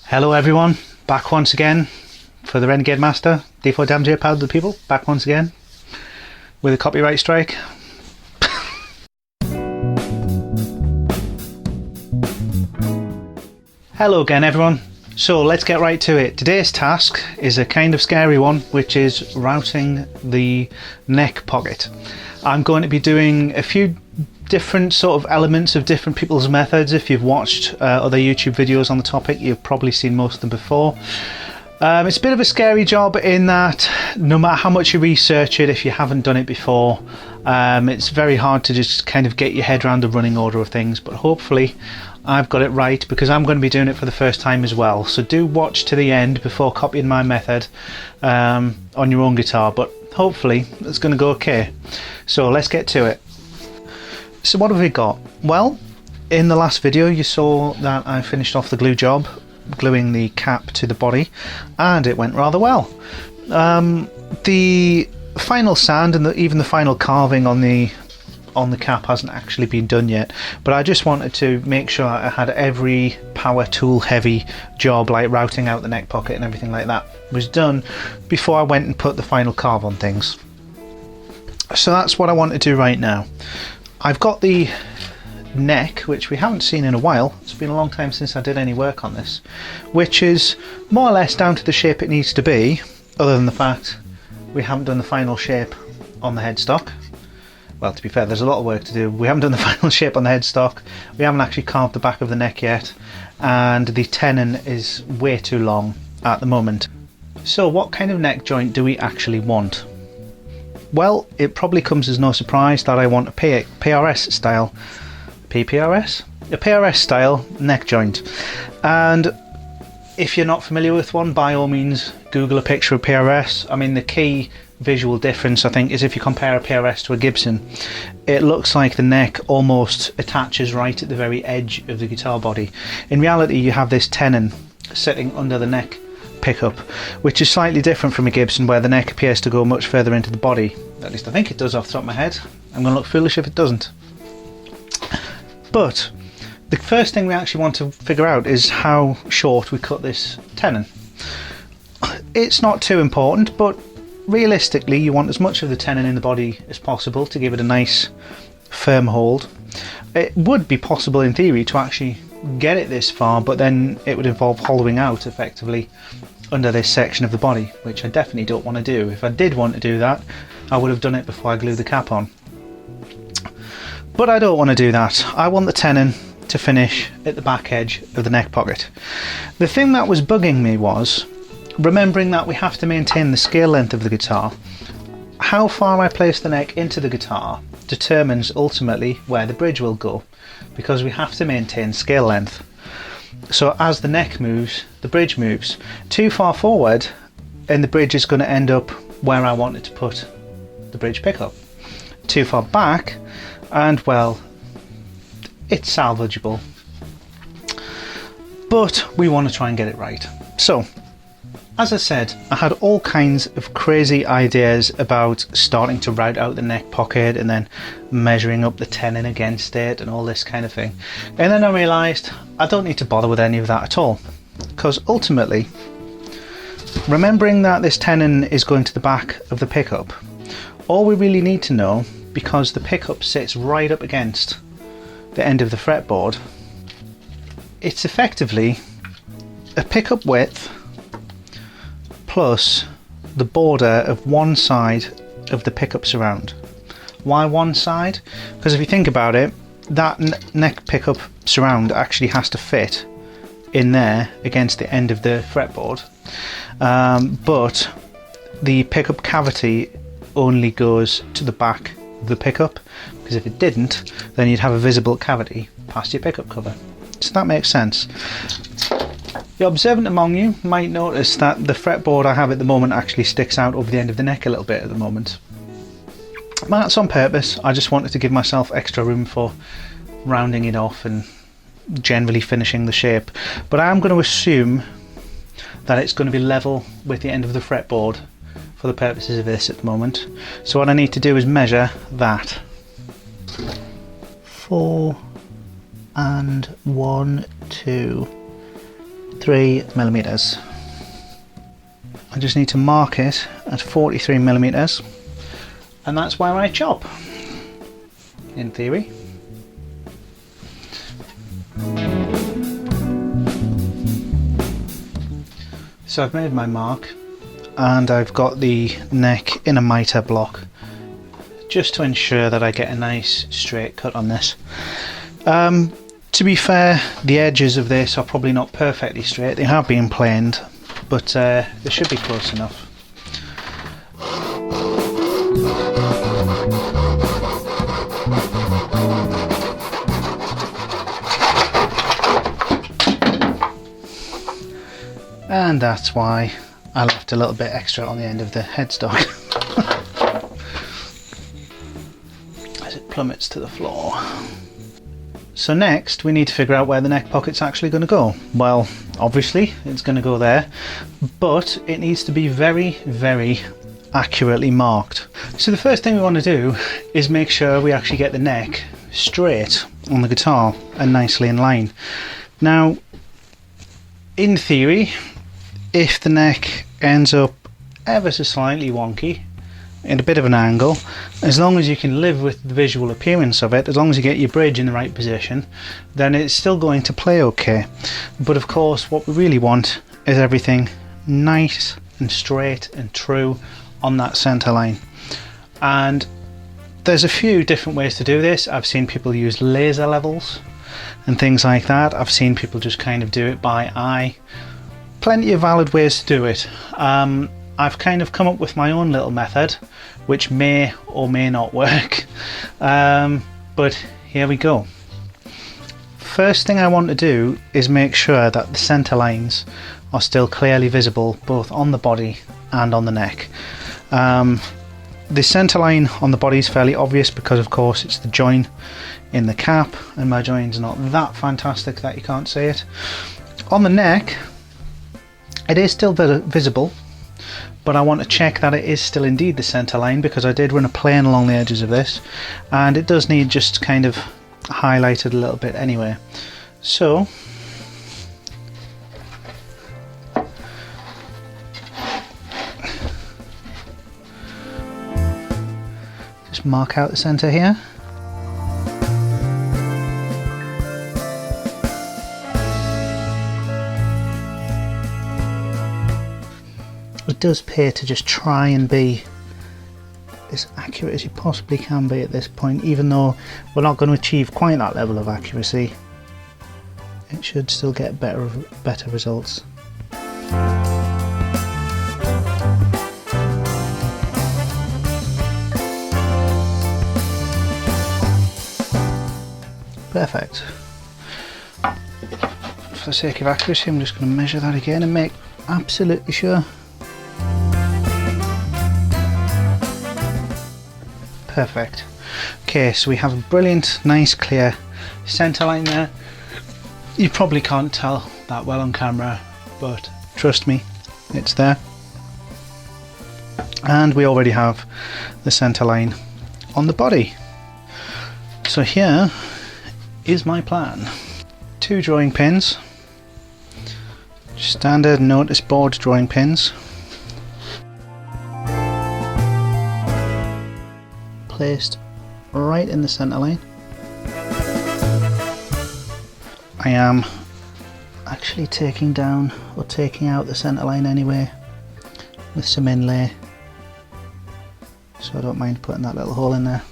Hello everyone, back once again for the Renegade Master, D4 Damj Power of the People, back once again with a copyright strike. Hello again everyone, so let's get right to it. Today's task is a kind of scary one, which is routing the neck pocket. I'm going to be doing a few different sort of elements of different people's methods. If you've watched other YouTube videos on the topic, you've probably seen most of them before. It's a bit of a scary job in that no matter how much you research it, if you haven't done it before, it's very hard to just kind of get your head around the running order of things, but hopefully I've got it right because I'm going to be doing it for the first time as well. So do watch to the end before copying my method on your own guitar, but hopefully it's going to go okay. So let's get to it. So what have we got? Well, in the last video you saw that I finished off the glue job, gluing the cap to the body, and it went rather well. The final sand and even the final carving on the cap hasn't actually been done yet, but I just wanted to make sure I had every power tool heavy job, like routing out the neck pocket and everything like that, was done before I went and put the final carve on things. So that's what I want to do right now. I've got the neck, which we haven't seen in a while. It's been a long time since I did any work on this, which is more or less down to the shape it needs to be, other than the fact we haven't done the final shape on the headstock. Well, to be fair, there's a lot of work to do. We haven't done the final shape on the headstock, we haven't actually carved the back of the neck yet, and the tenon is way too long at the moment. So what kind of neck joint do we actually want? Well, it probably comes as no surprise that I want a PRS style, PPRS? A PRS style neck joint. And if you're not familiar with one, by all means Google a picture of PRS. I mean, the key visual difference I think is if you compare a PRS to a Gibson, it looks like the neck almost attaches right at the very edge of the guitar body. In reality you have this tenon sitting under the neck pickup, which is slightly different from a Gibson where the neck appears to go much further into the body. At least I think it does off the top of my head. I'm going to look foolish if it doesn't. But the first thing we actually want to figure out is how short we cut this tenon. It's not too important, but realistically you want as much of the tenon in the body as possible to give it a nice firm hold. It would be possible in theory to actually get it this far, but then it would involve hollowing out effectively under this section of the body, which I definitely don't want to do. If I did want to do that, I would have done it before I glued the cap on. But I don't want to do that. I want the tenon to finish at the back edge of the neck pocket. The thing that was bugging me was remembering that we have to maintain the scale length of the guitar. How far I place the neck into the guitar determines ultimately where the bridge will go, because we have to maintain scale length. So as the neck moves, the bridge moves. Too far forward and the bridge is going to end up where I wanted to put the bridge pickup. Too far back and, well, it's salvageable, but we want to try and get it right. So as I said, I had all kinds of crazy ideas about starting to route out the neck pocket and then measuring up the tenon against it and all this kind of thing. And then I realised I don't need to bother with any of that at all, because ultimately, remembering that this tenon is going to the back of the pickup, all we really need to know, because the pickup sits right up against the end of the fretboard, it's effectively a pickup width plus the border of one side of the pickup surround. Why one side? Because if you think about it, that neck pickup surround actually has to fit in there against the end of the fretboard, but the pickup cavity only goes to the back of the pickup, because if it didn't, then you'd have a visible cavity past your pickup cover. So that makes sense. The observant among you might notice that the fretboard I have at the moment actually sticks out over the end of the neck a little bit at the moment. That's on purpose. I just wanted to give myself extra room for rounding it off and generally finishing the shape. But I am going to assume that it's going to be level with the end of the fretboard for the purposes of this at the moment. So what I need to do is measure that. 4 and 1, 2, 43mm. I just need to mark it at 43mm, and that's where I chop, in theory. So I've made my mark, and I've got the neck in a mitre block, just to ensure that I get a nice straight cut on this. To be fair, the edges of this are probably not perfectly straight. They have been planed, but they should be close enough. And that's why I left a little bit extra on the end of the headstock as it plummets to the floor. So next we need to figure out where the neck pocket's actually going to go. Well, obviously it's going to go there, but it needs to be very, very accurately marked. So the first thing we want to do is make sure we actually get the neck straight on the guitar and nicely in line. Now, in theory, if the neck ends up ever so slightly wonky, at a bit of an angle, as long as you can live with the visual appearance of it, as long as you get your bridge in the right position, then it's still going to play okay. But of course, what we really want is everything nice and straight and true on that center line. And there's a few different ways to do this. I've seen people use laser levels and things like that. I've seen people just kind of do it by eye. Plenty of valid ways to do it. I've kind of come up with my own little method, which may or may not work, but here we go. First thing I want to do is make sure that the center lines are still clearly visible both on the body and on the neck. The center line on the body is fairly obvious because of course it's the join in the cap, and my join's not that fantastic that you can't see it. On the neck it is still visible, but I want to check that it is still indeed the center line, because I did run a plane along the edges of this and it does need just kind of highlighted a little bit anyway. So just mark out the center here. It does pay to just try and be as accurate as you possibly can be at this point, even though we're not going to achieve quite that level of accuracy. It should still get better results. Perfect. For the sake of accuracy, I'm just going to measure that again and make absolutely sure. Perfect. Okay, so we have a brilliant, nice, clear center line there. You probably can't tell that well on camera, but trust me, it's there. And we already have the center line on the body. So here is my plan. 2 drawing pins, standard notice board drawing pins, placed right in the center line. I am actually taking down or taking out the center line anyway with some inlay, so I don't mind putting that little hole in there.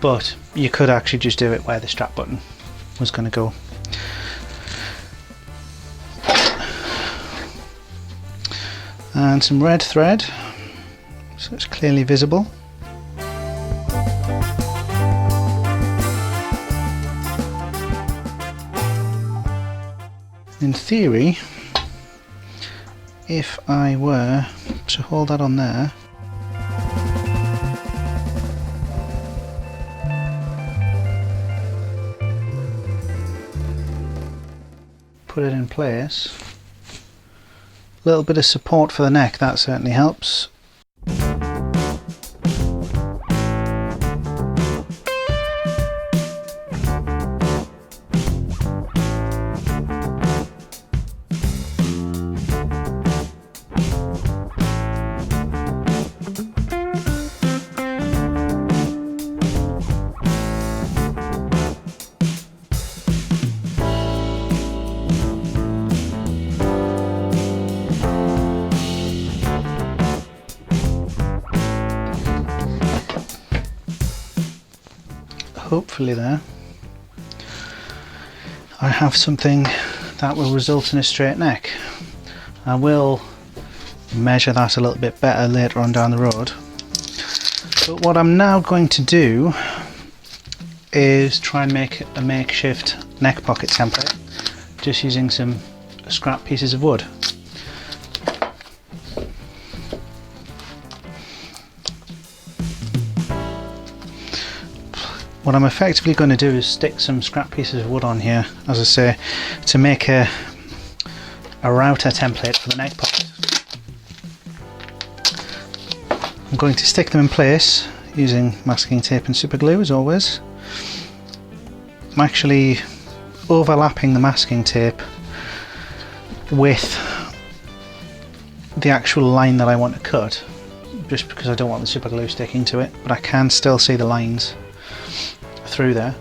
But you could actually just do it where the strap button was going to go. And some red thread, so it's clearly visible. In theory, if I were to hold that on there, put it in place, a little bit of support for the neck, that certainly helps. hopefully there, I have something that will result in a straight neck. I will measure that a little bit better later on down the road. But what I'm now going to do is try and make a makeshift neck pocket template, just using some scrap pieces of wood. What I'm effectively going to do is stick some scrap pieces of wood on here, as I say, to make a router template for the neck pocket. I'm going to stick them in place using masking tape and super glue as always. I'm actually overlapping the masking tape with the actual line that I want to cut, just because I don't want the super glue sticking to it, but I can still see the lines through there.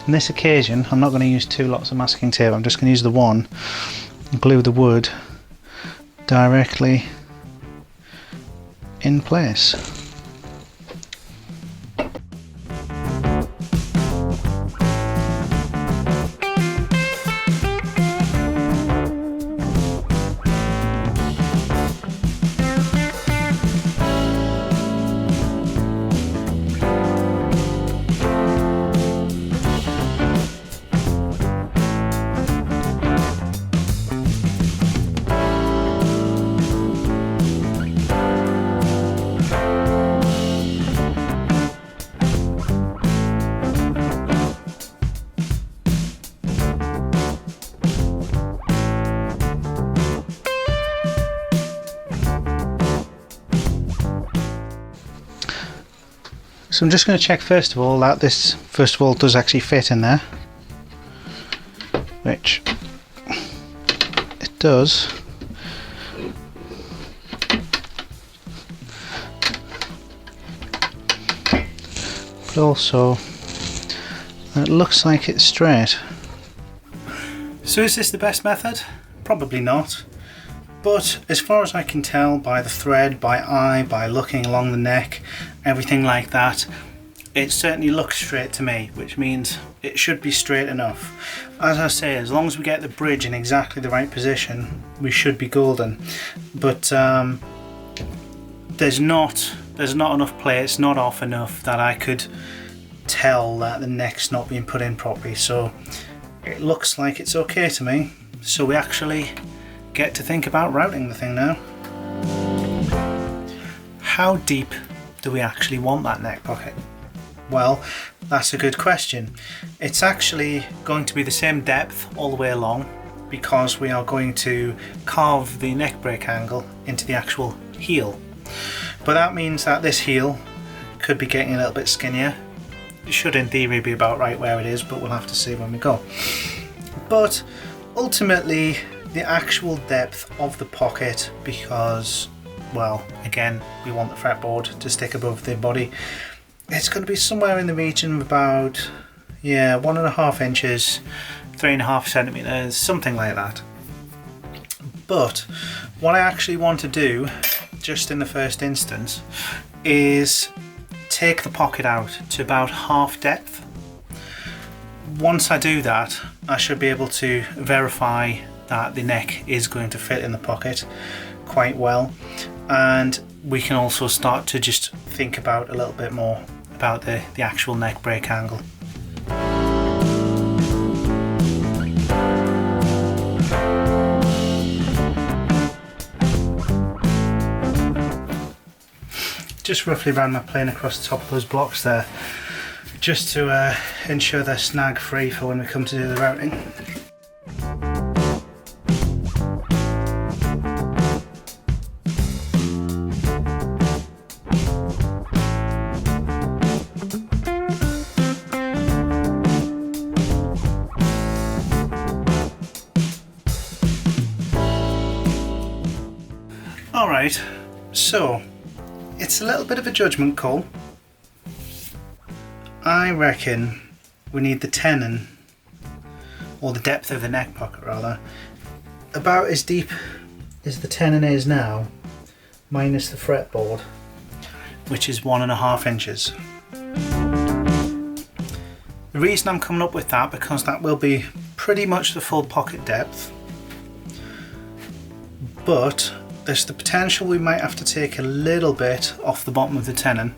On this occasion I'm not going to use 2 lots of masking tape, I'm just going to use the one and glue the wood directly in place. So I'm just going to check first of all that this does actually fit in there, which it does. But also it looks like it's straight. So is this the best method? Probably not. But as far as I can tell by the thread, by eye, by looking along the neck, everything like that, it certainly looks straight to me, which means it should be straight enough. As I say, as long as we get the bridge in exactly the right position, we should be golden. But there's not enough play, it's not off enough that I could tell that the neck's not being put in properly, so it looks like it's okay to me. So we actually get to think about routing the thing now. How deep do we actually want that neck pocket? Well, that's a good question. It's actually going to be the same depth all the way along, because we are going to carve the neck break angle into the actual heel. But that means that this heel could be getting a little bit skinnier. It should in theory be about right where it is, but we'll have to see when we go. But ultimately the actual depth of the pocket, because, well, again, we want the fretboard to stick above the body, it's going to be somewhere in the region of about, 1.5 inches, 3.5 centimeters, something like that. But what I actually want to do, just in the first instance, is take the pocket out to about half depth. Once I do that, I should be able to verify that the neck is going to fit in the pocket quite well, and we can also start to just think about a little bit more about the actual neck break angle. Just roughly ran my plane across the top of those blocks there, just to ensure they're snag free for when we come to do the routing. Alright, so it's a little bit of a judgment call. I reckon we need the tenon, or the depth of the neck pocket rather, about as deep as the tenon is now, minus the fretboard, which is 1.5 inches. The reason I'm coming up with that, because that will be pretty much the full pocket depth, but there's the potential we might have to take a little bit off the bottom of the tenon,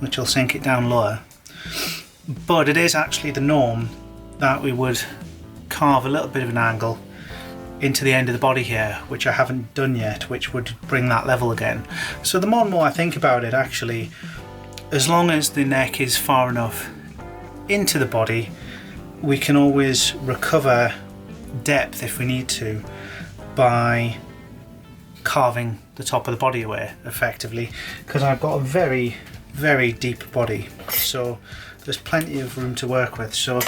which will sink it down lower. But it is actually the norm that we would carve a little bit of an angle into the end of the body here, which I haven't done yet, which would bring that level again. So the more and more I think about it, actually, as long as the neck is far enough into the body, we can always recover depth if we need to by carving the top of the body away effectively, because I've got a very, very deep body, so there's plenty of room to work with. So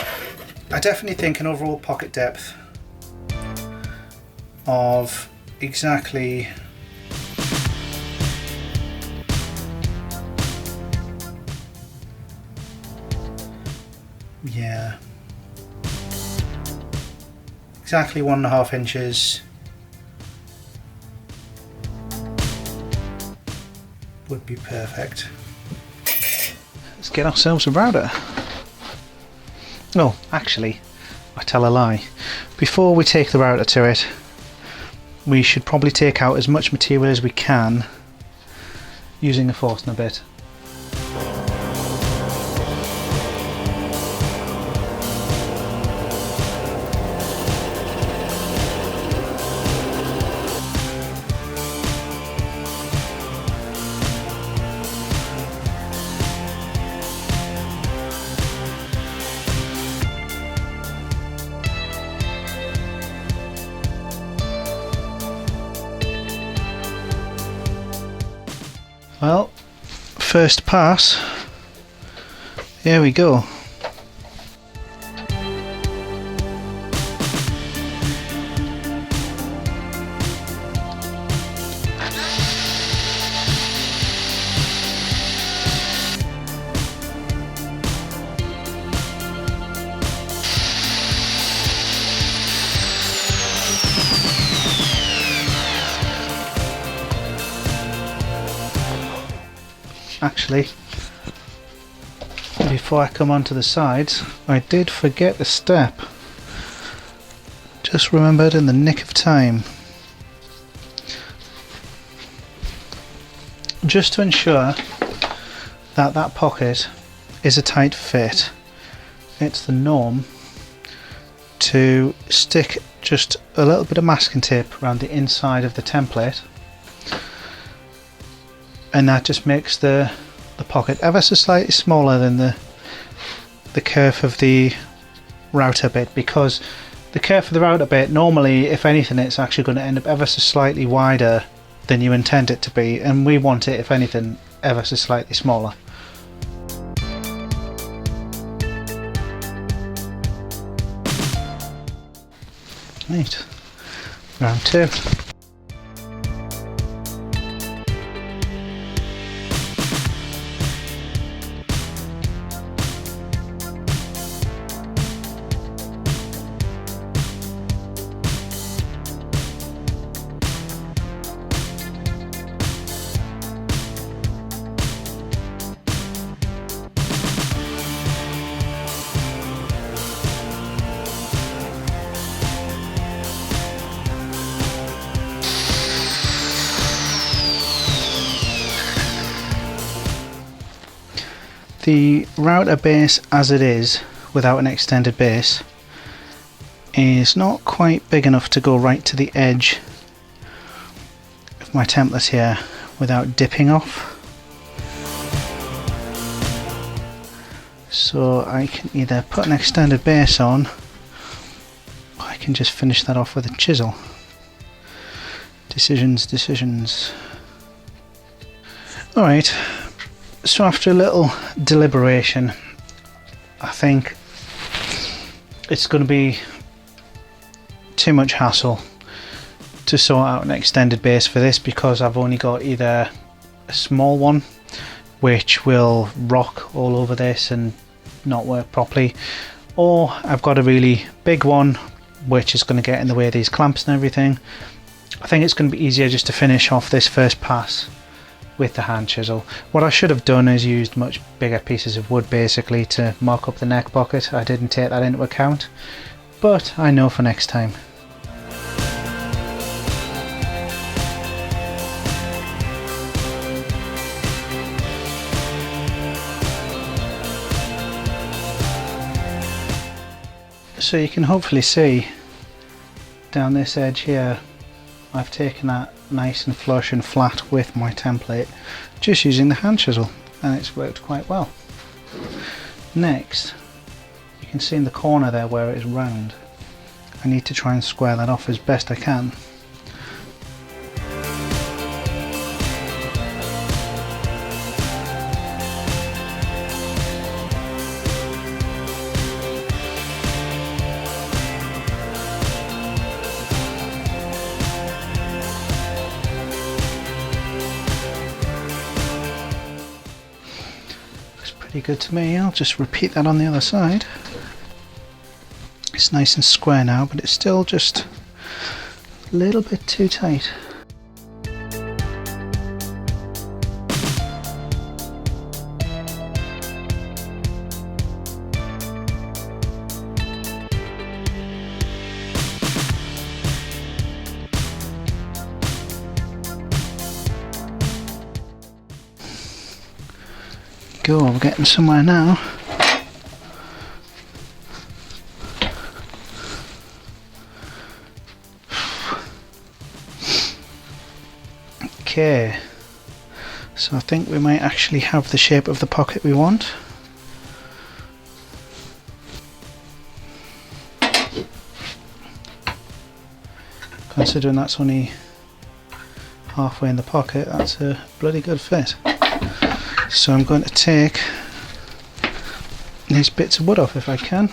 I definitely think an overall pocket depth of exactly exactly 1.5 inches would be perfect. Let's get ourselves a router. No, actually, I tell a lie. Before we take the router to it, we should probably take out as much material as we can using a Forstner bit. Well, first pass, here we go. Actually, before I come onto the sides, I did forget a step. Just remembered in the nick of time. Just to ensure that that pocket is a tight fit, it's the norm to stick just a little bit of masking tape around the inside of the template, and that just makes the pocket ever so slightly smaller than the curve of the router bit, because the curve of the router bit, normally, if anything, it's actually going to end up ever so slightly wider than you intend it to be, and we want it, if anything, ever so slightly smaller. Right, round two. The router base as it is, without an extended base, is not quite big enough to go right to the edge of my template here without dipping off. So I can either put an extended base on, or I can just finish that off with a chisel. Decisions. Alright. So after a little deliberation, I think it's going to be too much hassle to sort out an extended base for this, because I've only got either a small one which will rock all over this and not work properly, or I've got a really big one which is going to get in the way of these clamps and everything. I think it's going to be easier just to finish off this first pass with the hand chisel. What I should have done is used much bigger pieces of wood basically to mark up the neck pocket. I didn't take that into account, but I know for next time. So you can hopefully see down this edge here, I've taken that nice and flush and flat with my template just using the hand chisel, and it's worked quite well. Next, you can see in the corner there where it is round. I need to try and square that off as best I can. Pretty good to me. I'll just repeat that on the other side. It's nice and square now, but it's still just a little bit too tight. Go, we're getting somewhere now. Okay, so I think we might actually have the shape of the pocket we want. Considering that's only halfway in the pocket, that's a bloody good fit. So I'm going to take these bits of wood off if I can.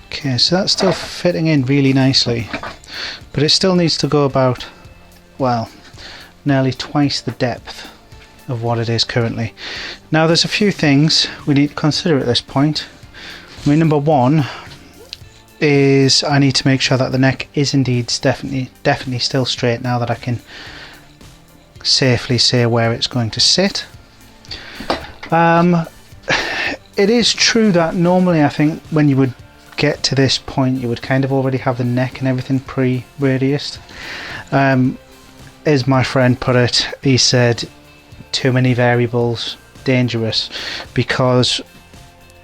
Okay, so that's still fitting in really nicely, but it still needs to go about, well, nearly twice the depth of what it is currently. Now there's a few things we need to consider at this point. I mean, number one is I need to make sure that the neck is indeed definitely still straight now that I can safely say where it's going to sit. It is true that normally I think when you would get to this point you would kind of already have the neck and everything pre-radiused. As my friend put it, he said too many variables, dangerous, because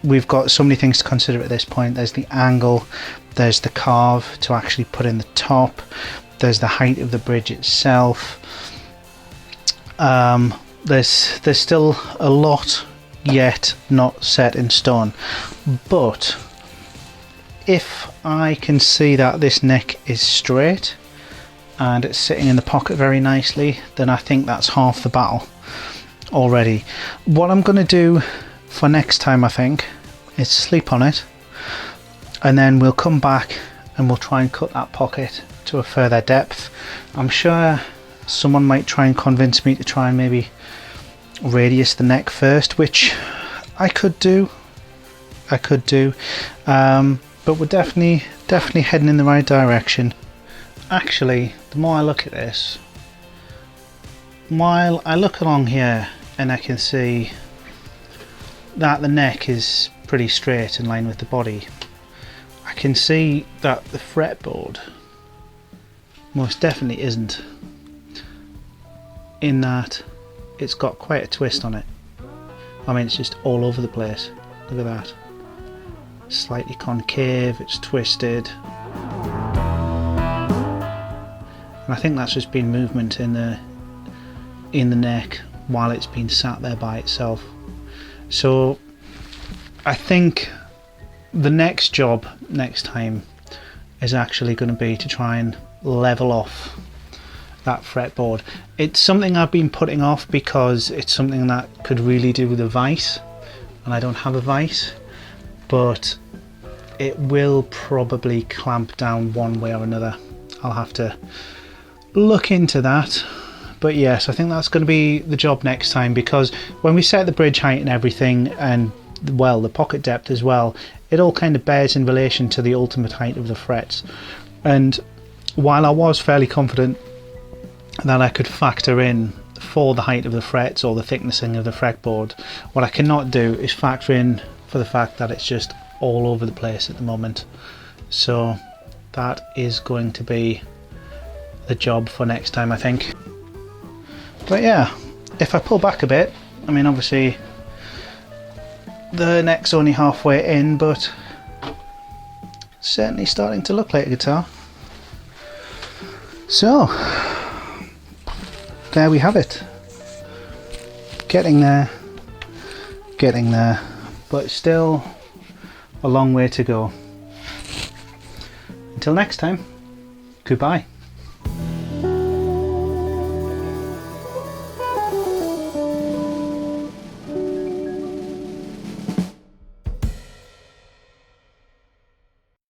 we've got so many things to consider at this point. There's the angle, there's the carve to actually put in the top, there's the height of the bridge itself. There's still a lot yet not set in stone, but if I can see that this neck is straight and it's sitting in the pocket very nicely, then I think that's half the battle already. What I'm going to do for next time, I think, is sleep on it, and then we'll come back and we'll try and cut that pocket to a further depth. I'm sure someone might try and convince me to try and maybe radius the neck first, which I could do, but we're definitely heading in the right direction. Actually, the more I look at this, while I look along here and I can see that the neck is pretty straight in line with the body, I can see that the fretboard most definitely isn't, in that it's got quite a twist on it. I mean, it's just all over the place. Look at that. Slightly concave, it's twisted. And I think that's just been movement in the neck while it's been sat there by itself. So I think the next job next time is actually going to be to try and level off that fretboard. It's something I've been putting off because it's something that could really do with a vise, and I don't have a vise, but it will probably clamp down one way or another. I'll have to look into that, But yes, I think that's going to be the job next time, because when we set the bridge height and everything, and well, the pocket depth as well, it all kind of bears in relation to the ultimate height of the frets. And while I was fairly confident that I could factor in for the height of the frets or the thicknessing of the fretboard, what I cannot do is factor in for the fact that it's just all over the place at the moment. So that is going to be the job for next time, I think. But yeah, if I pull back a bit, I mean, obviously the neck's only halfway in, but certainly starting to look like a guitar. So there we have it. Getting there, but still a long way to go. Until next time, goodbye.